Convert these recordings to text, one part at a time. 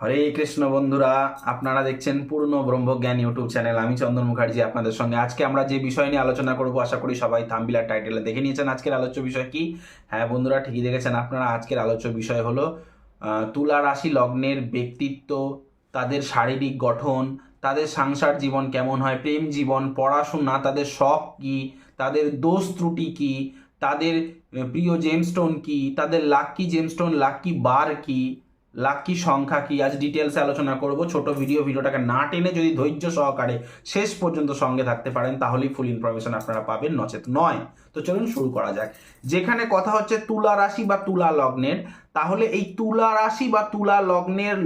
হরে কৃষ্ণ বন্ধুরা, আপনারা দেখছেন পূর্ণ ব্রহ্মজ্ঞান ইউটিউব চ্যানেল। আমি চন্দন মুখার্জি আপনাদের সঙ্গে। আজকে আমরা যে বিষয় নিয়ে আলোচনা করব, আশা করি সবাই থাম্বনেল আর টাইটেলে দেখে নিয়েছেন আজকের আলোচ্য বিষয় কি। হ্যাঁ বন্ধুরা, ঠিকই দেখেছেন আপনারা। আজকের আলোচ্য বিষয় হলো তুলা রাশি লগ্নের ব্যক্তিত্ব, তাদের শারীরিক গঠন, তাদের সংসার জীবন কেমন হয়, প্রেম জীবন, পড়াশোনা, তাদের শখ কি, তাদের দোষ ত্রুটি কি, তাদের প্রিয় জেমস্টোন কি, তাদের লাকি জেমস্টোন লাকি বার কি, লাকি সংখ্যা কি, আজ ডিটেলসে আলোচনা করব। ছোট ভিডিওটাকে না টেনে যদি ধৈর্য সহকারে শেষ পর্যন্ত সঙ্গে থাকতে পারেন তাহলেই ফুল ইনফরমেশন আপনারা পাবেন, নচেত নয়। তো চলুন শুরু করা যাক। যেখানে কথা হচ্ছে তুলা রাশি বা তুলা লগ্নের, তাহলে এই তুলা রাশি বা তুলা লগ্নের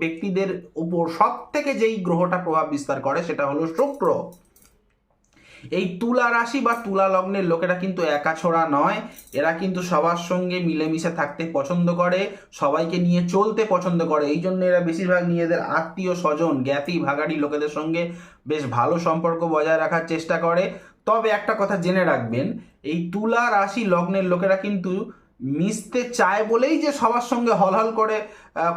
ব্যক্তিদের উপর সব থেকে যেই গ্রহটা প্রভাব বিস্তার করে সেটা হলো শুক্র। এই তুলা রাশি বা তুলা লগ্নের লোকেরা কিন্তু একাছোড়া নয়, এরা কিন্তু সবার সঙ্গে মিলেমিশে থাকতে পছন্দ করে, সবাইকে নিয়ে চলতে পছন্দ করে। এই জন্য এরা বেশিরভাগ নিজেদের আত্মীয় স্বজন জ্ঞাতি ভাগাড়ি লোকেদের সঙ্গে বেশ ভালো সম্পর্ক বজায় রাখার চেষ্টা করে। তবে একটা কথা জেনে রাখবেন, এই তুলা রাশি লগ্নের লোকেরা কিন্তু মিশতে চায় বলেই যে সবার সঙ্গে হলহল করে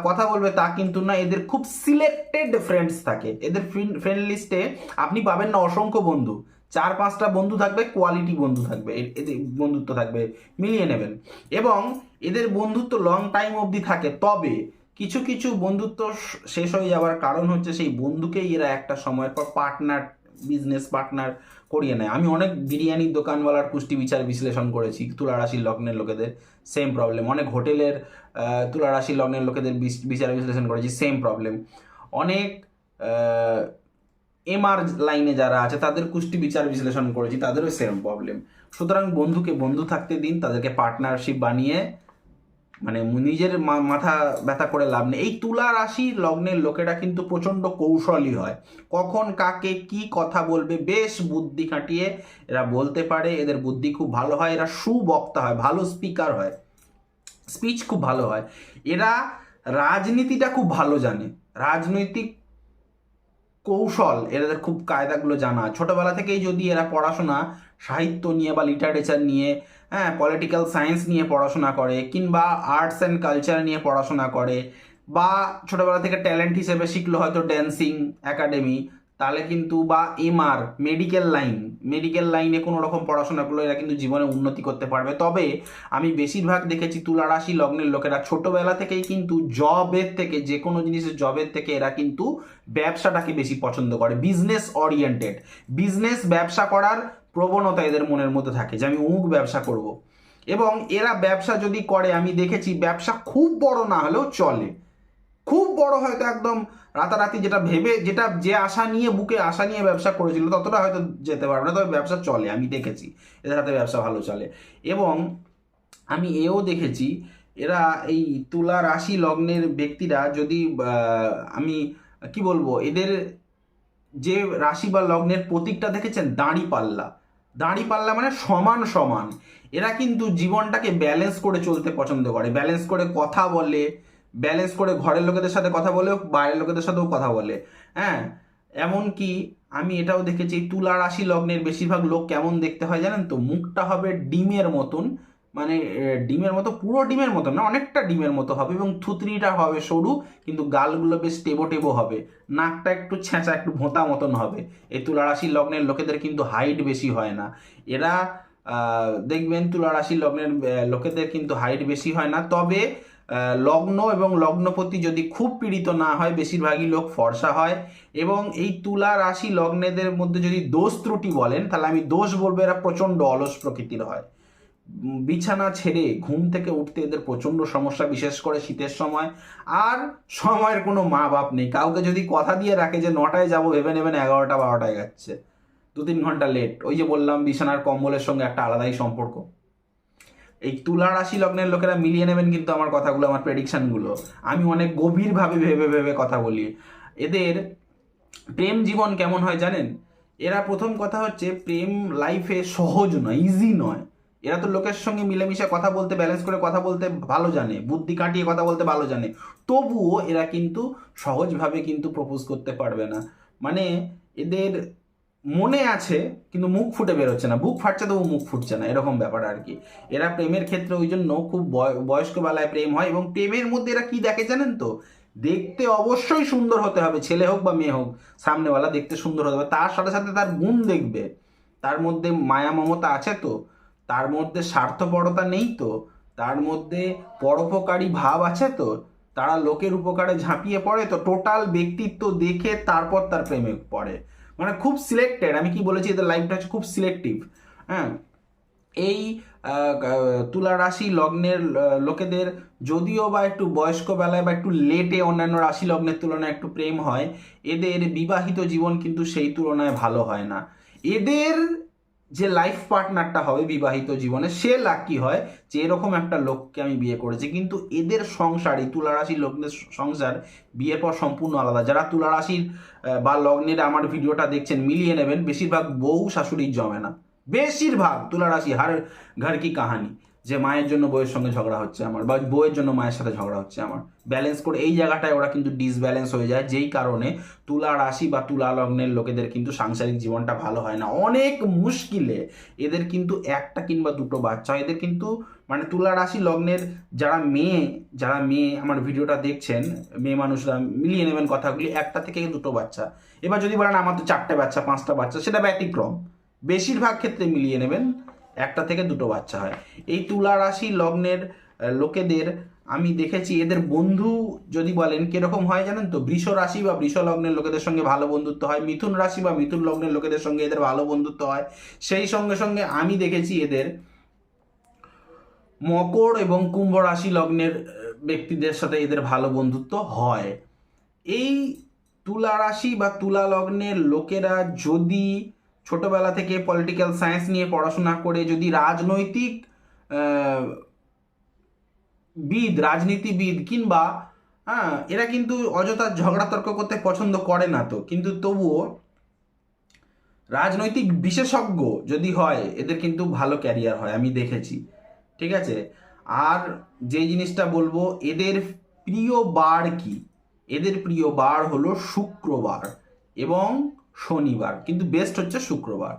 কথা বলবে তা কিন্তু না। এদের খুব সিলেক্টেড ফ্রেন্ডস থাকে। এদের ফ্রেন্ড লিস্টে আপনি পাবেন না অসংখ্য বন্ধু, 4-5টা বন্ধু থাকবে, কোয়ালিটি বন্ধু থাকবে, এদের বন্ধুত্ব থাকবে, মিলিয়ে নেবেন। এবং এদের বন্ধুত্ব লং টাইম অবধি থাকে। তবে কিছু কিছু বন্ধুত্ব শেষ হয়ে যাওয়ার কারণ হচ্ছে সেই বন্ধুকেই এরা একটা সময়ের পর পার্টনার, বিজনেস পার্টনার করিয়ে নেয়। আমি অনেক বিরিয়ানির দোকানওয়ালার পুষ্টি বিচার বিশ্লেষণ করেছি তুলা রাশির লগ্নের লোকেদের, সেম প্রবলেম। অনেক হোটেলের তুলা রাশির লগ্নের লোকেদের বিচার বিশ্লেষণ করেছি, সেম প্রবলেম। অনেক এমআর লাইনে যারা আছে তাদের কুষ্টি বিচার বিশ্লেষণ করেছি, তাদেরও সেম প্রবলেম। সুতরাং বন্ধুকে বন্ধু থাকতে দিন, তাদেরকে পার্টনারশিপ বানিয়ে মানে নিজের মাথা ব্যথা করে লাভ নেই। এই তুলা রাশি লগ্নের লোকেরা কিন্তু প্রচণ্ড কৌশলী হয়, কখন কাকে কি কথা বলবে বেশ বুদ্ধি খাটিয়ে এরা বলতে পারে। এদের বুদ্ধি খুব ভালো হয়, এরা সুবক্তা হয়, ভালো স্পিকার হয়, স্পিচ খুব ভালো হয়। এরা রাজনীতিটা খুব ভালো জানে, রাজনৈতিক কৌশল এদের খুব কায়দাগুলো জানা। ছোটবেলা থেকেই যদি এরা পড়াশোনা সাহিত্য নিয়ে বা লিটারেচার নিয়ে, হ্যাঁ পলিটিক্যাল সায়েন্স নিয়ে পড়াশোনা করে, কিংবা আর্টস অ্যান্ড কালচার নিয়ে পড়াশোনা করে, বা ছোটবেলা থেকে ট্যালেন্ট হিসেবে শিখলো হয়তো ড্যান্সিং একাডেমি, তাহলে কিন্তু বা এমআর মেডিকেল লাইনে কোনো রকম পড়াশোনা করলে এরা কিন্তু জীবনে উন্নতি করতে পারবে। তবে আমি বেশিরভাগ দেখেছি তুলা রাশি লগ্নের লোকেরা ছোটবেলা থেকেই কিন্তু জবের থেকে, যে কোনো জিনিসের জবের থেকে এরা কিন্তু ব্যবসাটাকে বেশি পছন্দ করে। বিজনেস ওরিয়েন্টেড, ব্যবসা করার প্রবণতা এদের মনের মধ্যে থাকে যে আমি অমুক ব্যবসা করব। এবং এরা ব্যবসা যদি করে, আমি দেখেছি ব্যবসা খুব বড় না হলেও চলে। খুব বড় হয়তো একদম রাতারাতি যেটা যে আশা নিয়ে বুকে আশা নিয়ে ব্যবসা করেছিল ততটা হয়তো যেতে পারবে না, তবে ব্যবসা চলে। আমি দেখেছি এদের হাতে ব্যবসা ভালো চলে। এবং আমি এও দেখেছি এরা এই তুলা রাশি লগ্নের ব্যক্তিরা যদি আমি কি বলবো, এদের যে রাশি বা লগ্নের প্রতীকটা দেখেছেন, দাঁড়িপাল্লা মানে সমান সমান। এরা কিন্তু জীবনটাকে ব্যালেন্স করে চলতে পছন্দ করে, ব্যালেন্স করে কথা বলে, ব্যালেন্স করে ঘরের লোকেদের সাথে কথা বলে, বাইরের লোকেদের সাথেও কথা বলে। হ্যাঁ, এমনকি আমি এটাও দেখেছি তুলা রাশি লগ্নের বেশিরভাগ লোক কেমন দেখতে হয় জানেন তো, মুখটা হবে ডিমের মতন, মানে ডিমের মতো, পুরো ডিমের মতো না, অনেকটা ডিমের মতো হবে, এবং থুতনিটা হবে সরু, কিন্তু গালগুলো বেশ টেবো টেবো হবে, নাকটা একটু ছেঁচা, একটু ভোঁতা মতন হবে। এই তুলা রাশি লগ্নের লোকেদের কিন্তু হাইট বেশি হয় না। এরা দেখবেন তুলা রাশি লগ্নের লোকেদের কিন্তু হাইট বেশি হয় না। তবে লগ্ন এবং লগ্নপতি যদি খুব পীড়িত না হয়, বেশিরভাগই লোক ফর্সা হয়। এবং এই তুলা রাশি লগ্নেদের মধ্যে যদি দোষ ত্রুটি বলেন, তাহলে আমি দোষ বলবো এরা প্রচণ্ড অলস প্রকৃতির হয়। বিছানা ছেড়ে ঘুম থেকে উঠতে এদের প্রচণ্ড সমস্যা, বিশেষ করে শীতের সময়। আর সময়ের কোনো মা বাপ নেই, কাউকে যদি কথা দিয়ে রাখে যে 9টায় যাবো, ভেবে নেবেন 11টা 12টায় যাচ্ছে, 2-3 ঘন্টা লেট। ওই যে বললাম, বিছানার কম্বলের সঙ্গে একটা আলাদাই সম্পর্ক। এই তুলা রাশি লগ্নের লোকেরা মিলিয়ে নেবেন কিন্তু আমার কথাগুলো, আমার প্রেডিকশনগুলো। আমি অনেক গভীরভাবে ভেবে ভেবে কথা বলি। এদের প্রেম জীবন কেমন হয় জানেন? এরা প্রথম কথা হচ্ছে প্রেম লাইফে সহজ নয়, ইজি নয়। এরা তো লোকের সঙ্গে মিলেমিশে কথা বলতে, ব্যালেন্স করে কথা বলতে ভালো জানে, বুদ্ধি কাটিয়ে কথা বলতে ভালো জানে। তবুও এরা কিন্তু সহজভাবে কিন্তু প্রপোজ করতে পারবে না। মানে এদের মনে আছে কিন্তু মুখ ফুটে বেরোচ্ছে না, বুক ফাটছে তবু মুখ ফুটছে না, এরকম ব্যাপার আর কি। এরা প্রেমের ক্ষেত্রে ওই জন্য খুব বয়স্ক বেলায় প্রেম হয়। এবং প্রেমের মধ্যে এরা কি দেখে জানেন তো, দেখতে অবশ্যই সুন্দর হতে হবে, ছেলে হোক বা মেয়ে হোক, সামনেওয়ালা দেখতে সুন্দর হতে হবে, তার সাথে সাথে তার গুণ দেখবে, তার মধ্যে মায়া মমতা আছে তো, তার মধ্যে স্বার্থপরতা নেই তো, তার মধ্যে পরোপকারী ভাব আছে তো, তারা লোকের উপকারে ঝাঁপিয়ে পড়ে তো, টোটাল ব্যক্তিত্ব দেখে তারপর তার প্রেমে পড়ে। মানে খুব সিলেক্টেড, আমি কি বলেছি, এদের লাইফটা হচ্ছে খুব সিলেক্টিভ। হ্যাঁ, এই তুলা রাশি লগ্নের লোকেদের যদিও বা একটু বয়স্ক বেলায় বা একটু লেটে অন্যান্য রাশি লগ্নের তুলনায় একটু প্রেম হয়, এদের বিবাহিত জীবন কিন্তু সেই তুলনায় ভালো হয় না। এদের যে লাইফ পার্টনারটা হবে বিবাহিত জীবনে, সে লাকি হয় যে এরকম একটা লোককে আমি বিয়ে করেছি। কিন্তু এদের সংসার, এই তুলা রাশির লগ্নের সংসার বিয়ের পর সম্পূর্ণ আলাদা। যারা তুলা রাশির বা লগ্নের আমার ভিডিওটা দেখছেন, মিলিয়ে নেবেন, বেশিরভাগ বউ শাশুড়ির জমে না। বেশিরভাগ তুলা রাশি হার ঘর কি কাহানি, যে মায়ের জন্য বউয়ের সঙ্গে ঝগড়া হচ্ছে আমার, বা বউয়ের জন্য মায়ের সাথে ঝগড়া হচ্ছে আমার, ব্যালেন্স করে এই জায়গাটায় ওরা কিন্তু ডিসব্যালেন্স হয়ে যায়, যেই কারণে তুলা রাশি বা তুলা লগ্নের লোকেদের কিন্তু সাংসারিক জীবনটা ভালো হয় না। অনেক মুশকিলে এদের কিন্তু একটা কিংবা দুটো বাচ্চা হয়। এদের কিন্তু মানে তুলা রাশি লগ্নের যারা মেয়ে আমার ভিডিওটা দেখছেন, মেয়ে মানুষরা মিলিয়ে নেবেন কথাগুলি, একটা থেকে দুটো বাচ্চা। এবার যদি বলেন আমার তো 4টে বাচ্চা 5টা বাচ্চা, সেটা ব্যতিক্রম। বেশিরভাগ ক্ষেত্রে মিলিয়ে নেবেন একটা থেকে দুটো বাচ্চা হয়। এই তুলা রাশি লগ্নের লোকেদের আমি দেখেছি, এদের বন্ধু যদি বলেন কিরকম হয় জানেন তো, বৃষ রাশি বা বৃষ লগ্নের লোকেদের সঙ্গে ভালো বন্ধুত্ব হয়, মিথুন রাশি বা মিথুন লগ্নের লোকেদের সঙ্গে এদের ভালো বন্ধুত্ব হয়। সেই সঙ্গে সঙ্গে আমি দেখেছি এদের মকর এবং কুম্ভ রাশি লগ্নের ব্যক্তিদের সাথে এদের ভালো বন্ধুত্ব হয়। এই তুলা রাশি বা তুলা লগ্নের লোকেরা যদি ছোটবেলা থেকে পলিটিক্যাল সায়েন্স নিয়ে পড়াশোনা করে, যদি রাজনীতিবিদ কিংবা এরা কিন্তু অযথা ঝগড়া তর্ক করতে পছন্দ করে না তো, কিন্তু তবুও রাজনৈতিক বিশেষজ্ঞ যদি হয়, এদের কিন্তু ভালো ক্যারিয়ার হয়, আমি দেখেছি। ঠিক আছে, আর যে জিনিসটা বলবো, এদের প্রিয় বার কি, এদের প্রিয় বার হলো শুক্রবার এবং শনিবার, কিন্তু বেস্ট হচ্ছে শুক্রবার।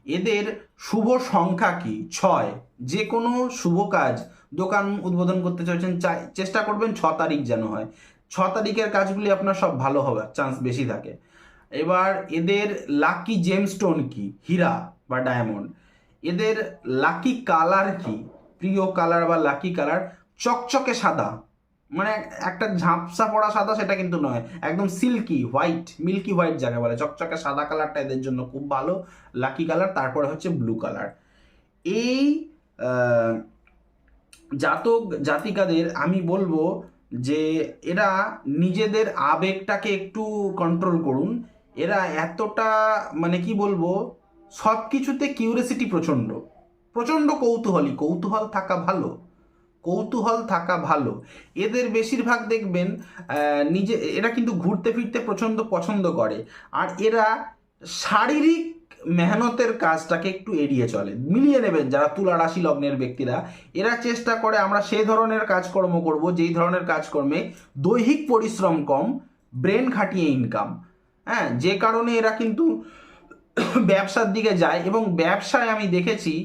এদের শুভ সংখ্যা কি 6। যে কোনো শুভ কাজ, দোকান উদ্বোধন করতে চাইছেন, চেষ্টা করবেন 6 তারিখ যেন হয়। 6 তারিখের কাজগুলি আপনার সব ভালো হবে, চান্স বেশি থাকে। এবার এদের লাকি জেমস্টোন কি, হীরা বা ডায়মন্ড। এদের লাকি কালার কি, প্রিয় কালার বা লাকি কালার চকচকে সাদা, মানে একটা ঝাপসা পড়া সাদা সেটা কিন্তু নয়, একদম সিল্কি হোয়াইট, মিল্কি হোয়াইট যাকে বলে, চকচকে সাদা কালারটা এদের জন্য খুব ভালো লাকি কালার। তারপরে হচ্ছে ব্লু কালার। এই জাতিকাদের আমি বলবো যে এরা নিজেদের আবেগটাকে একটু কন্ট্রোল করুন। এরা এতটা মানে কি বলবো, সব কিছুতে কিউরিয়াসিটি প্রচণ্ড প্রচণ্ড কৌতূহল থাকা ভালো। এদের বেশিরভাগ দেখবেন এরা কিন্তু ঘুরতে ফিরতে প্রচণ্ড পছন্দ করে, আর এরা শারীরিক মেহনতের কাজটাকে একটু এড়িয়ে চলে। মিলিয়ে নেবেন যারা তুলা রাশি লগ্নের ব্যক্তিরা, এরা চেষ্টা করে আমরা সেই ধরনের কাজকর্ম করব যেই ধরনের কাজকর্মে দৈহিক পরিশ্রম কম, ব্রেন খাটিয়ে ইনকাম। হ্যাঁ, যে কারণে এরা কিন্তু ব্যবসার দিকে যায়, এবং ব্যবসায় আমি দেখেছি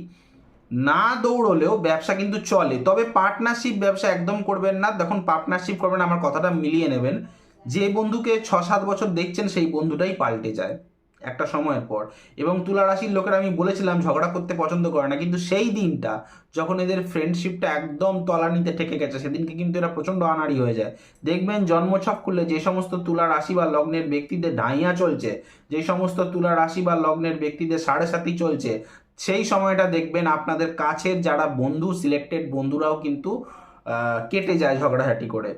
না দৌড়লেও ব্যবসা কিন্তু চলে। তবে পার্টনারশিপ ব্যবসা একদম করবেন না। দেখুন, পার্টনারশিপ করবেন, আমার কথাটা মিলিয়ে নেবেন, যে বন্ধুকে 6-7 বছর দেখছেন সেই বন্ধুটাই পাল্টে যায় একটা সময়ের পর। এবং তুলা রাশির লোকেরা আমি বলেছিলাম ঝগড়া করতে পছন্দ করে না, কিন্তু সেই দিনটা যখন এদের ফ্রেন্ডশিপটা একদম তলানিতে ঠেকে গেছে, সেদিনকে কিন্তু এরা প্রচণ্ড আনাড়ি হয়ে যায়। দেখবেন জন্মছক খুললে যে সমস্ত তুলা রাশি বা লগ্নের ব্যক্তিদের ঢাইয়া চলছে, যে সমস্ত তুলা রাশি বা লগ্নের ব্যক্তিদের 7.5 চলছে, সেই সময়টা দেখবেন আপনাদের কাছের যারা বন্ধু, সিলেক্টেড বন্ধুরাও কিন্তু কেটে যায় ঝগড়াঝাটি করে।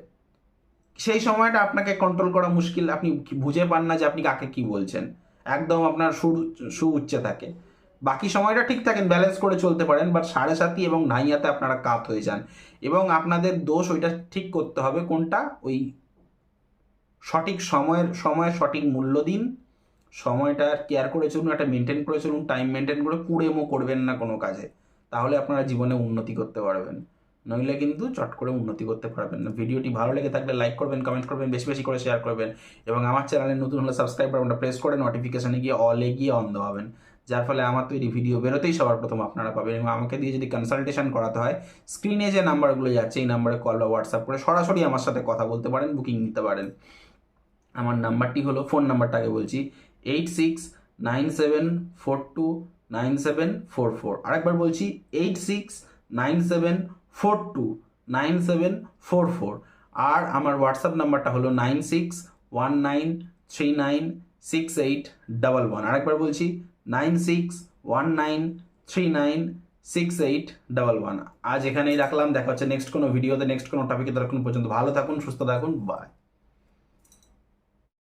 সেই সময়টা আপনাকে কন্ট্রোল করা মুশকিল, আপনি বুঝে পান না যে আপনি কাকে কি বলছেন, একদম আপনার সুর উচ্চে থাকে। বাকি সময়টা ঠিক থাকেন, ব্যালেন্স করে চলতে পারেন, বাট 7.5 এবং নাইয়াতে আপনারা কাত হয়ে যান। এবং আপনাদের দোষ ওইটা ঠিক করতে হবে কোনটা, ওই সঠিক সময়ের সঠিক মূল্য দিন, সময়টা কেয়ার করে চলুন, একটা মেনটেন করে চলুন, টাইম মেনটেন করে কুড়েমো করবেন না কোনো কাজে, তাহলে আপনারা জীবনে উন্নতি করতে পারবেন। নইলে কিন্তু চট করে উন্নতি করতে পারবেন না। ভিডিওটি ভালো লেগে থাকলে লাইক করবেন, কমেন্ট করবেন, বেশি বেশি করে শেয়ার করবেন, এবং আমার চ্যানেলে নতুন হলে সাবস্ক্রাইব বাটনটা প্রেস করে নোটিফিকেশনে গিয়ে অলে গিয়ে অন দেওয়াবেন, যার ফলে আমার তৈরি ভিডিও বেরোতেই সবার প্রথম আপনারা পাবেন। এবং আমাকে দিয়ে যদি কনসালটেশন করাতে হয়, স্ক্রিনে যে নাম্বারগুলো যাচ্ছে এই নাম্বারে কল বা হোয়াটসঅ্যাপ করে সরাসরি আমার সাথে কথা বলতে পারেন, বুকিং নিতে পারেন। আমার নাম্বারটি হলো, ফোন নাম্বারটা আগে বলছি, 8697429744। আরেকবার বলছি, 8697429744। আর আমার হোয়াটসঅ্যাপ নাম্বারটা হলো 9619396811। আরেকবার বলছি, 9619396811। আজ এখানেই রাখলাম, দেখা হচ্ছে নেক্সট কোনো ভিডিওতে, নেক্সট কোনো টপিকে। ততক্ষণ পর্যন্ত ভালো থাকুন, সুস্থ থাকুন, বাই।